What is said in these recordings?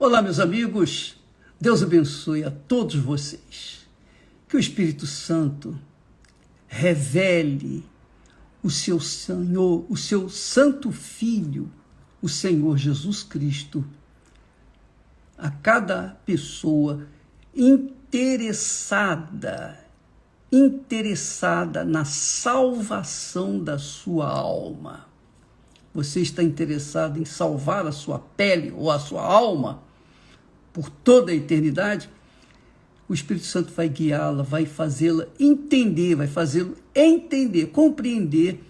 Olá, meus amigos, Deus abençoe a todos vocês. Que o Espírito Santo revele o seu Senhor, o seu Santo Filho, o Senhor Jesus Cristo, a cada pessoa interessada na salvação da sua alma. Você está interessado em salvar a sua pele ou a sua alma por toda a eternidade? O Espírito Santo vai guiá-la, vai fazê-la entender, vai fazê-lo entender, compreender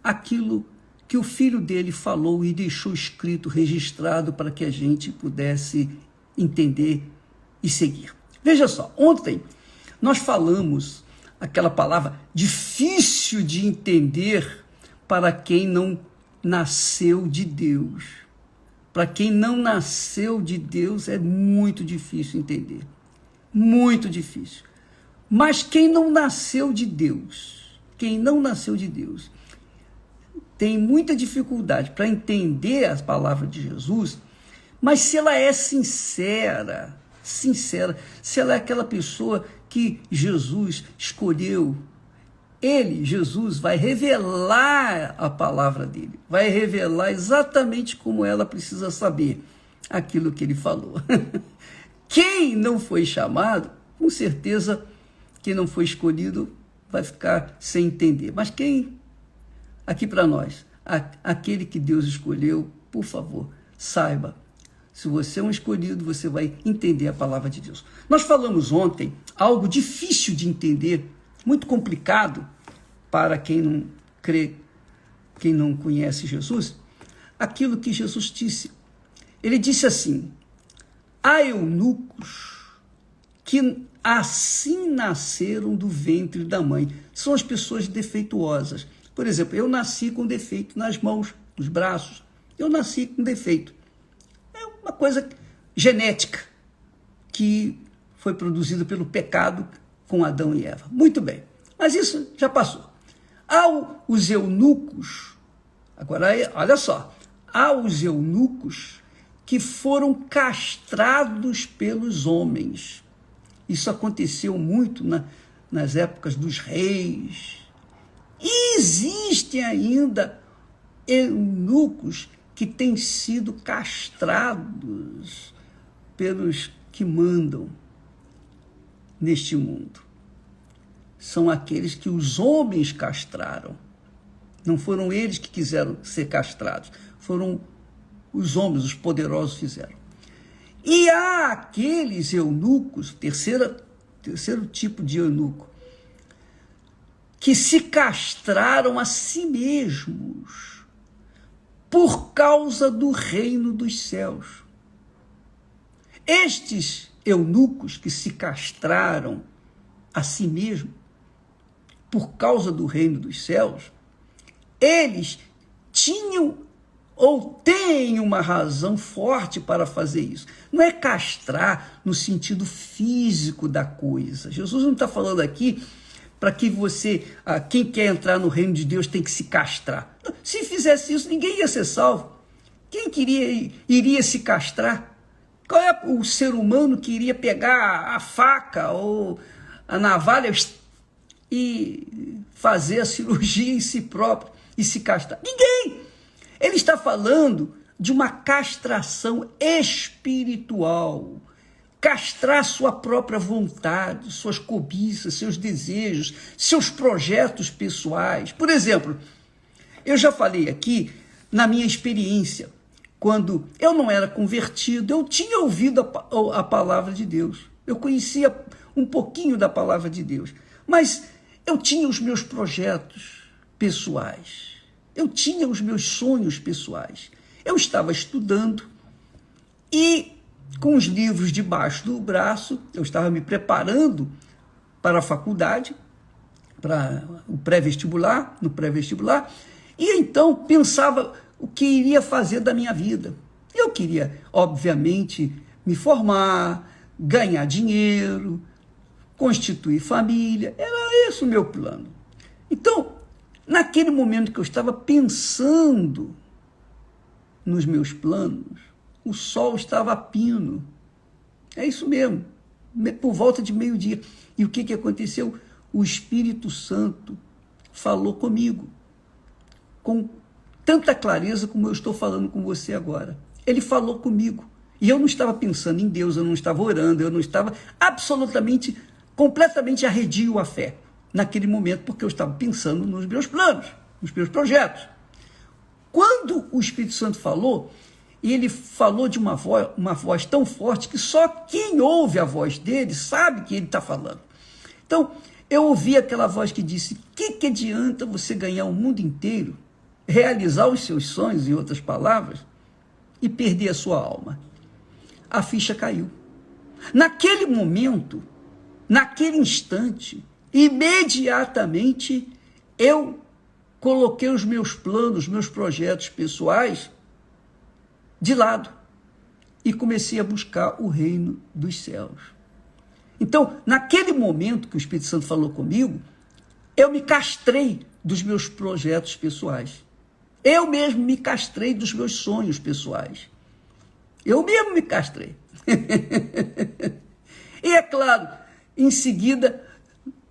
aquilo que o Filho dele falou e deixou escrito, registrado, para que a gente pudesse entender e seguir. Veja só, ontem nós falamos aquela palavra difícil de entender para quem não nasceu de Deus. Para quem não nasceu de Deus é muito difícil entender. Muito difícil. Mas quem não nasceu de Deus, tem muita dificuldade para entender as palavras de Jesus, mas se ela é sincera, se ela é aquela pessoa que Jesus escolheu, Jesus, vai revelar a palavra dele, vai revelar exatamente como ela precisa saber aquilo que ele falou. Quem não foi chamado, com certeza, quem não foi escolhido vai ficar sem entender. Mas quem, aqui para nós, aquele que Deus escolheu, por favor, saiba, se você é um escolhido, você vai entender a palavra de Deus. Nós falamos ontem algo difícil de entender, muito complicado para quem não crê, quem não conhece Jesus, aquilo que Jesus disse. Ele disse assim: há eunucos que assim nasceram do ventre da mãe. São as pessoas defeituosas. Por exemplo, eu nasci com defeito nas mãos, nos braços. Eu nasci com defeito. É uma coisa genética que foi produzida pelo pecado com Adão e Eva. Muito bem, mas isso já passou. Há os eunucos, agora olha só, há os eunucos que foram castrados pelos homens. Isso aconteceu muito nas épocas dos reis. E existem ainda eunucos que têm sido castrados pelos que mandam neste mundo. São aqueles que os homens castraram. Não foram eles que quiseram ser castrados, foram os homens, os poderosos fizeram. E há aqueles eunucos, terceiro tipo de eunuco, que se castraram a si mesmos por causa do reino dos céus. Estes eunucos que se castraram a si mesmos por causa do reino dos céus, eles tinham ou têm uma razão forte para fazer isso. Não é castrar no sentido físico da coisa. Jesus não está falando aqui para que você, quem quer entrar no reino de Deus tem que se castrar. Se fizesse isso, ninguém ia ser salvo. Quem iria se castrar? Qual é o ser humano que iria pegar a faca ou a navalha e fazer a cirurgia em si próprio e se castrar? Ninguém! Ele está falando de uma castração espiritual. Castrar sua própria vontade, suas cobiças, seus desejos, seus projetos pessoais. Por exemplo, eu já falei aqui, na minha experiência, quando eu não era convertido, eu tinha ouvido a palavra de Deus. Eu conhecia um pouquinho da palavra de Deus, mas eu tinha os meus projetos pessoais. Eu tinha os meus sonhos pessoais. Eu estava estudando e, com os livros debaixo do braço, eu estava me preparando para a faculdade, para o pré-vestibular, e então pensava o que iria fazer da minha vida. Eu queria, obviamente, me formar, ganhar dinheiro, constituir família. Era esse o meu plano. Então, naquele momento que eu estava pensando nos meus planos, o sol estava a pino. É isso mesmo, por volta de meio-dia. E o que aconteceu? O Espírito Santo falou comigo, com tanta clareza como eu estou falando com você agora. Ele falou comigo. E eu não estava pensando em Deus, eu não estava orando, eu não estava absolutamente, completamente arredio à fé naquele momento, porque eu estava pensando nos meus planos, nos meus projetos. Quando o Espírito Santo falou, ele falou de uma voz tão forte que só quem ouve a voz dele sabe que ele está falando. Então, eu ouvi aquela voz que disse: que adianta você ganhar o mundo inteiro, realizar os seus sonhos, em outras palavras, e perder a sua alma? A ficha caiu. Naquele momento, naquele instante, imediatamente, eu coloquei os meus planos, meus projetos pessoais de lado e comecei a buscar o reino dos céus. Então, naquele momento que o Espírito Santo falou comigo, eu me castrei dos meus projetos pessoais. Eu mesmo me castrei dos meus sonhos pessoais. Eu mesmo me castrei. E é claro, em seguida,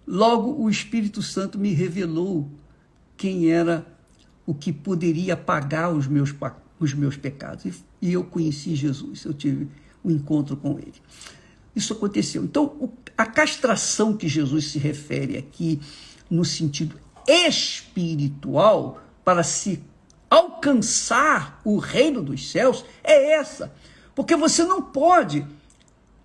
logo o Espírito Santo me revelou quem era o que poderia pagar os meus pecados. E eu conheci Jesus, eu tive um encontro com ele. Isso aconteceu. Então, a castração que Jesus se refere aqui, no sentido espiritual, para se alcançar o reino dos céus, é essa. Porque você não pode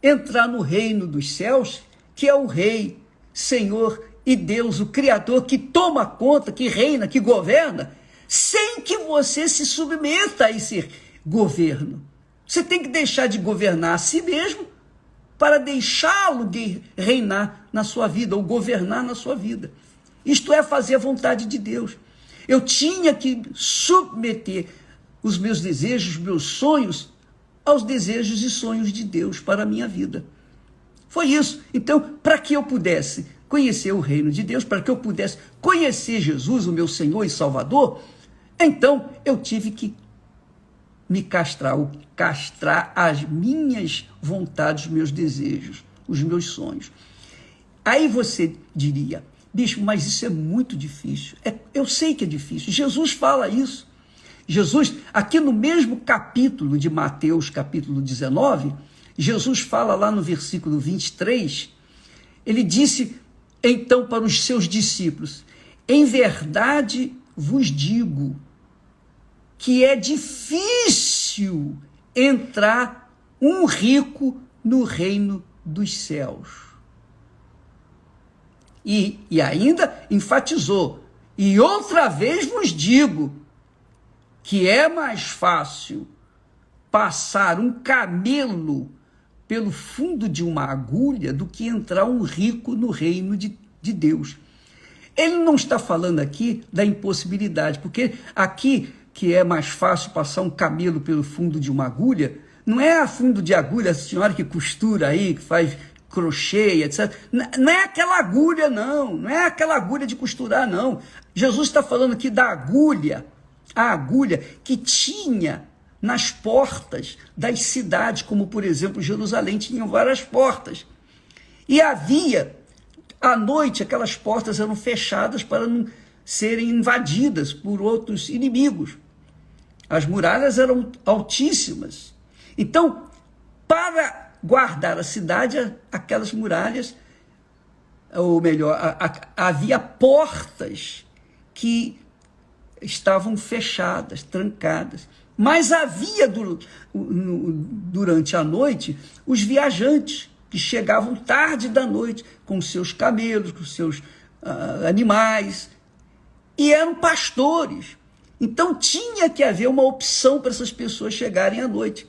entrar no reino dos céus, que é o Rei, Senhor e Deus, o Criador, que toma conta, que reina, que governa, sem que você se submeta a esse governo. Você tem que deixar de governar a si mesmo para deixá-lo reinar na sua vida, ou governar na sua vida. Isto é fazer a vontade de Deus. Eu tinha que submeter os meus desejos, meus sonhos, aos desejos e sonhos de Deus para a minha vida. Foi isso. Então, para que eu pudesse conhecer o reino de Deus, para que eu pudesse conhecer Jesus, o meu Senhor e Salvador, então eu tive que me castrar, ou castrar as minhas vontades, os meus desejos, os meus sonhos. Aí você diria: bispo, mas isso é muito difícil. Eu sei que é difícil. Jesus fala isso. Jesus, aqui no mesmo capítulo de Mateus, capítulo 19, Jesus fala lá no versículo 23, ele disse então para os seus discípulos: em verdade vos digo que é difícil entrar um rico no reino dos céus. E ainda enfatizou: e outra vez vos digo que é mais fácil passar um camelo pelo fundo de uma agulha do que entrar um rico no reino de Deus. Ele não está falando aqui da impossibilidade, porque aqui que é mais fácil passar um camelo pelo fundo de uma agulha, não é a fundo de agulha, a senhora que costura aí, que faz crochê, etc. Não é aquela agulha, não é aquela agulha de costurar, não. Jesus está falando aqui da agulha, a agulha que tinha nas portas das cidades, como por exemplo Jerusalém, tinham várias portas. E havia, à noite, aquelas portas eram fechadas para não serem invadidas por outros inimigos. As muralhas eram altíssimas. Então, para guardar a cidade, aquelas muralhas, ou melhor, havia portas que estavam fechadas, trancadas. Mas havia, durante a noite, os viajantes que chegavam tarde da noite com seus camelos, com seus animais, e eram pastores. Então tinha que haver uma opção para essas pessoas chegarem à noite.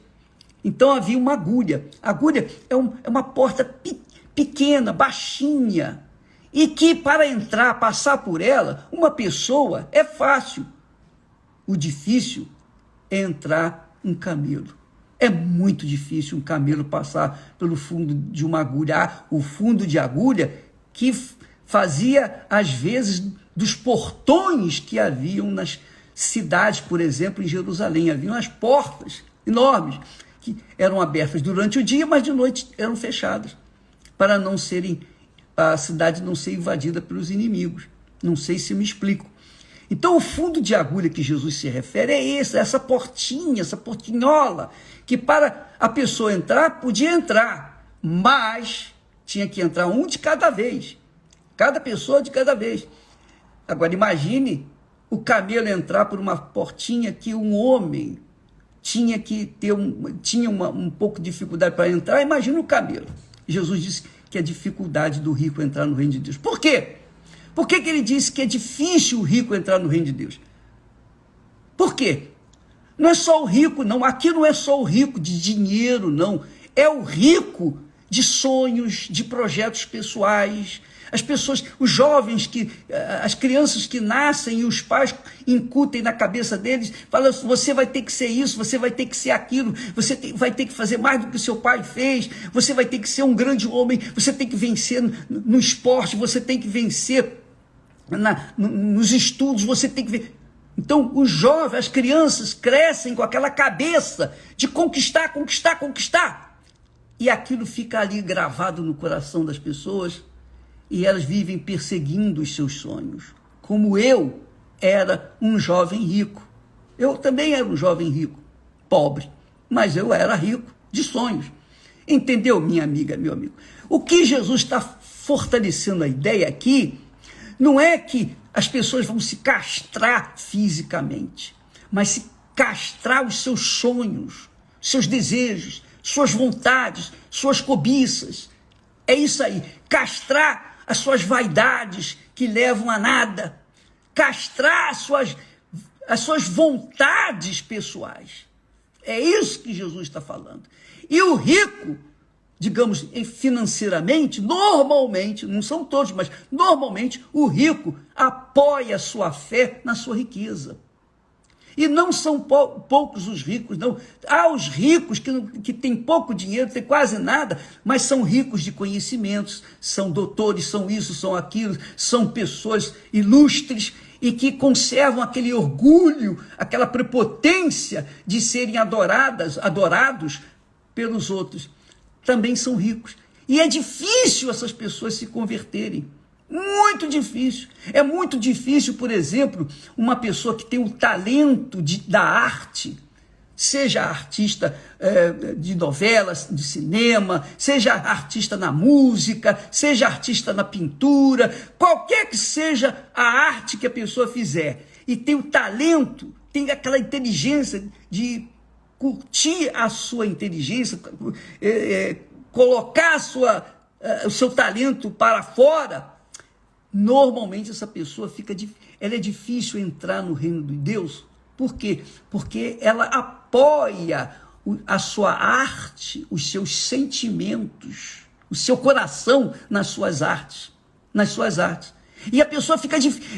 Então havia uma agulha. A agulha é uma porta pequena, baixinha, e que para entrar, passar por ela, uma pessoa é fácil. O difícil é entrar um camelo. É muito difícil um camelo passar pelo fundo de uma agulha. O fundo de agulha que fazia, às vezes, dos portões que haviam nas cidades, por exemplo, em Jerusalém. Haviam as portas enormes. que eram abertas durante o dia, mas de noite eram fechadas, para não serem, a cidade não ser invadida pelos inimigos. Não sei se me explico. Então, o fundo de agulha que Jesus se refere é esse, essa portinha, essa portinhola, que para a pessoa entrar, podia entrar, mas tinha que entrar um de cada vez, cada pessoa de cada vez. Agora, imagine o camelo entrar por uma portinha que um homem tinha que ter um pouco de dificuldade para entrar. Imagina o camelo. Jesus disse que é a dificuldade do rico entrar no reino de Deus. Por quê? Por que ele disse que é difícil o rico entrar no reino de Deus? Por quê? Não é só o rico, não. Aqui não é só o rico de dinheiro, não. É o rico de sonhos, de projetos pessoais. As pessoas, os jovens, as crianças que nascem e os pais incutem na cabeça deles, falam, você vai ter que ser isso, você vai ter que ser aquilo, vai ter que fazer mais do que o seu pai fez, você vai ter que ser um grande homem, você tem que vencer no esporte, você tem que vencer nos estudos, você tem que ver. Então, os jovens, as crianças crescem com aquela cabeça de conquistar, conquistar, conquistar. E aquilo fica ali gravado no coração das pessoas e elas vivem perseguindo os seus sonhos. Como eu era um jovem rico. Eu também era um jovem rico, pobre, mas eu era rico de sonhos. Entendeu, minha amiga, meu amigo? O que Jesus está fortalecendo a ideia aqui não é que as pessoas vão se castrar fisicamente, mas se castrar os seus sonhos, seus desejos, suas vontades, suas cobiças. É isso aí, castrar as suas vaidades que levam a nada, castrar as suas vontades pessoais. É isso que Jesus está falando. E o rico, digamos, financeiramente, normalmente, não são todos, mas normalmente o rico apoia a sua fé na sua riqueza. E não são poucos os ricos, não. Há os ricos que têm pouco dinheiro, têm quase nada, mas são ricos de conhecimentos, são doutores, são isso, são aquilo, são pessoas ilustres e que conservam aquele orgulho, aquela prepotência de serem adorados pelos outros. Também são ricos. E é difícil essas pessoas se converterem. Muito difícil. É muito difícil, por exemplo, uma pessoa que tem o talento da arte, seja artista de novelas, de cinema, seja artista na música, seja artista na pintura, qualquer que seja a arte que a pessoa fizer, e tem o talento, tem aquela inteligência de curtir a sua inteligência, colocar o seu talento para fora. Normalmente essa pessoa ela é difícil entrar no reino de Deus. Por quê? Porque ela apoia a sua arte, os seus sentimentos, o seu coração nas suas artes. E a pessoa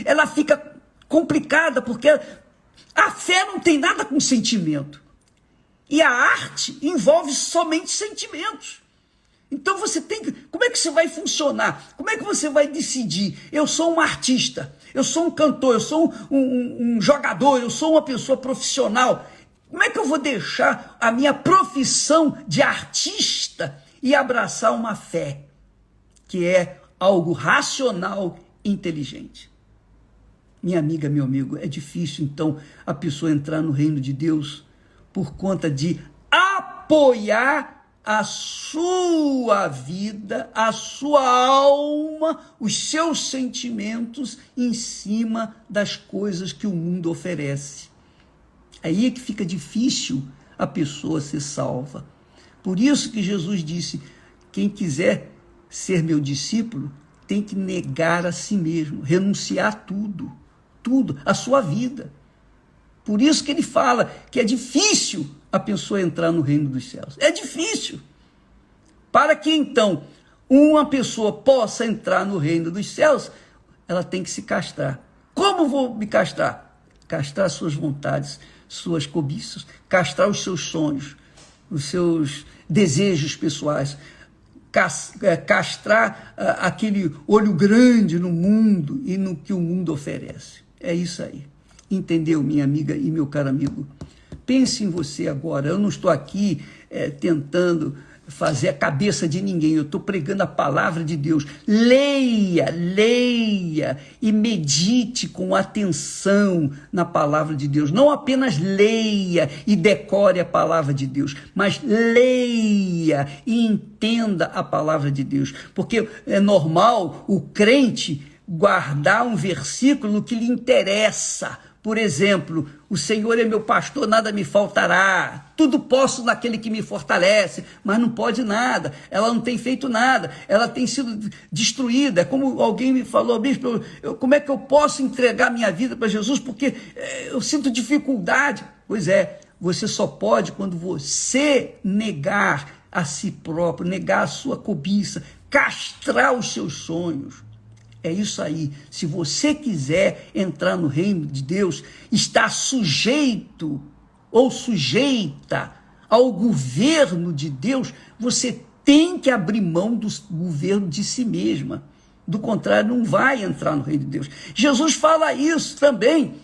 ela fica complicada, porque a fé não tem nada com sentimento. E a arte envolve somente sentimentos. Então como é que você vai funcionar? Como é que você vai decidir? Eu sou um artista, eu sou um cantor, eu sou um jogador, eu sou uma pessoa profissional. Como é que eu vou deixar a minha profissão de artista e abraçar uma fé que é algo racional e inteligente? Minha amiga, meu amigo, é difícil então a pessoa entrar no reino de Deus por conta de apoiar a sua vida, a sua alma, os seus sentimentos em cima das coisas que o mundo oferece. Aí é que fica difícil a pessoa ser salva. Por isso que Jesus disse, quem quiser ser meu discípulo tem que negar a si mesmo, renunciar tudo, a sua vida. Por isso que ele fala que é difícil a pessoa entrar no reino dos céus. É difícil. Para que então uma pessoa possa entrar no reino dos céus, ela tem que se castrar. Como vou me castrar? Castrar suas vontades, suas cobiças, castrar os seus sonhos, os seus desejos pessoais, castrar aquele olho grande no mundo e no que o mundo oferece. É isso aí. Entendeu, minha amiga e meu caro amigo? pense em você agora. Eu não estou aqui tentando fazer a cabeça de ninguém, eu estou pregando a palavra de Deus. Leia, leia e medite com atenção na palavra de Deus. Não apenas leia e decore a palavra de Deus, mas leia e entenda a palavra de Deus. Porque é normal o crente guardar um versículo que lhe interessa. Por exemplo, o Senhor é meu pastor, nada me faltará. Tudo posso naquele que me fortalece, mas não pode nada. Ela não tem feito nada. Ela tem sido destruída. É como alguém me falou, bispo, como é que eu posso entregar minha vida para Jesus? Porque eu sinto dificuldade. Pois é, você só pode quando você negar a si próprio, negar a sua cobiça, castrar os seus sonhos. É isso aí. Se você quiser entrar no reino de Deus, está sujeito ou sujeita ao governo de Deus, você tem que abrir mão do governo de si mesma. Do contrário, não vai entrar no reino de Deus. Jesus fala isso também,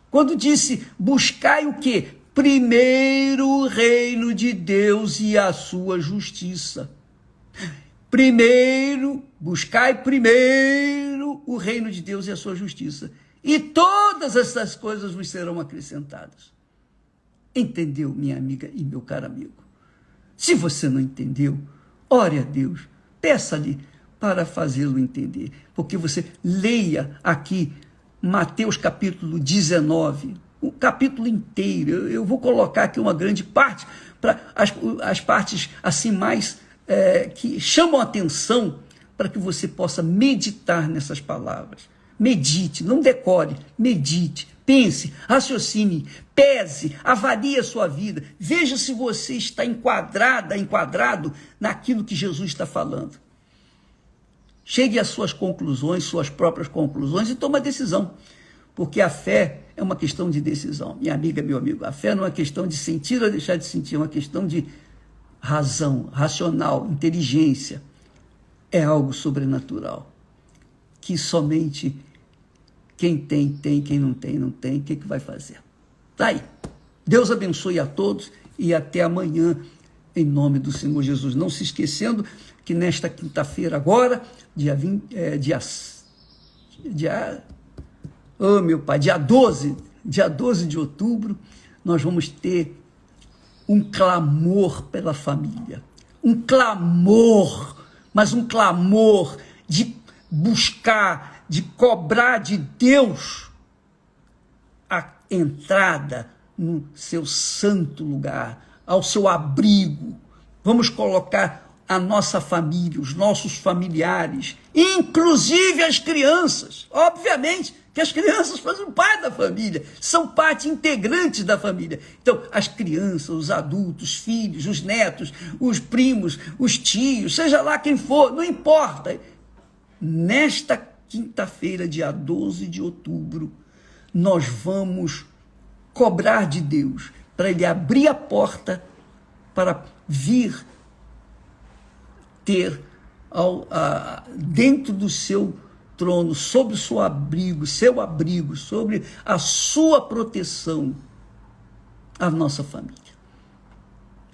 quando disse, buscai o quê? Primeiro o reino de Deus e a sua justiça. Buscai primeiro o reino de Deus e a sua justiça. E todas essas coisas vos serão acrescentadas. Entendeu, minha amiga e meu caro amigo? Se você não entendeu, ore a Deus, peça-lhe para fazê-lo entender. Porque você leia aqui Mateus capítulo 19, o capítulo inteiro. Eu vou colocar aqui uma grande parte, para as partes assim mais que chamam a atenção, para que você possa meditar nessas palavras. Medite, não decore, medite, pense, raciocine, pese, avalie a sua vida, veja se você está enquadrado naquilo que Jesus está falando. Chegue às suas conclusões, suas próprias conclusões, e tome a decisão, porque a fé é uma questão de decisão. Minha amiga, meu amigo, a fé não é uma questão de sentir ou deixar de sentir, é uma questão de razão, racional, inteligência. É algo sobrenatural, que somente quem tem, quem não tem, não tem. O que vai fazer? Tá aí. Deus abençoe a todos e até amanhã, em nome do Senhor Jesus. Não se esquecendo que nesta quinta-feira agora, dia 12 de outubro, nós vamos ter um clamor pela família. Um clamor, mas um clamor de buscar, de cobrar de Deus a entrada no seu santo lugar, ao seu abrigo. Vamos colocar a nossa família, os nossos familiares, inclusive as crianças, obviamente, que as crianças fazem parte da família, são parte integrante da família. Então, as crianças, os adultos, os filhos, os netos, os primos, os tios, seja lá quem for, não importa. Nesta quinta-feira, dia 12 de outubro, nós vamos cobrar de Deus para Ele abrir a porta para vir ter dentro do seu trono, sob o seu abrigo, sobre a sua proteção, a nossa família.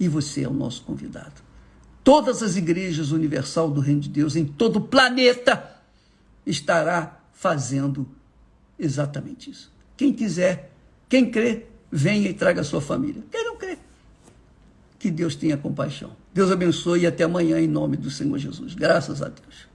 E você é o nosso convidado. Todas as igrejas universal do Reino de Deus, em todo o planeta, estará fazendo exatamente isso. Quem quiser, quem crê, venha e traga a sua família. Quem não crê, que Deus tenha compaixão. Deus abençoe e até amanhã, em nome do Senhor Jesus. Graças a Deus.